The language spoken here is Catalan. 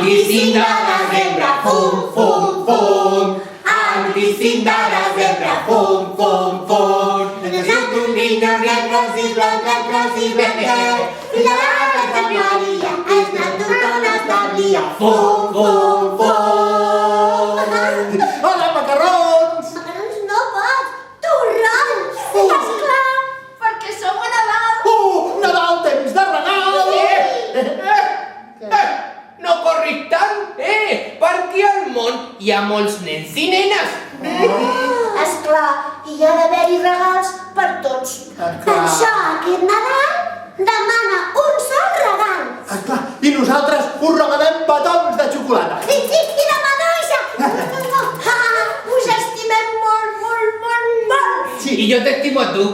25 de desembre, fum, fum, fum. El 25 de desembre, fum, fum, fum. Necesito un niño bien rosy, blancos y verdes. I la Santa Maria és tota l'establia. Fum, fum, fum. Hola, macarrons! Macarrons no pot, torrons! Esclar, perquè som a Nadal! Nadal, temps de regal! No corris tant, per aquí al món hi ha molts nens i nenes. Esclar, i hi ha d'haver-hi regals per tots. Per això aquest Nadal demana un sol regal. Esclar, i nosaltres us regalem petons de xocolata. I de maduixa! Us estimem molt, molt, molt, molt! I jo t'estimo a tu.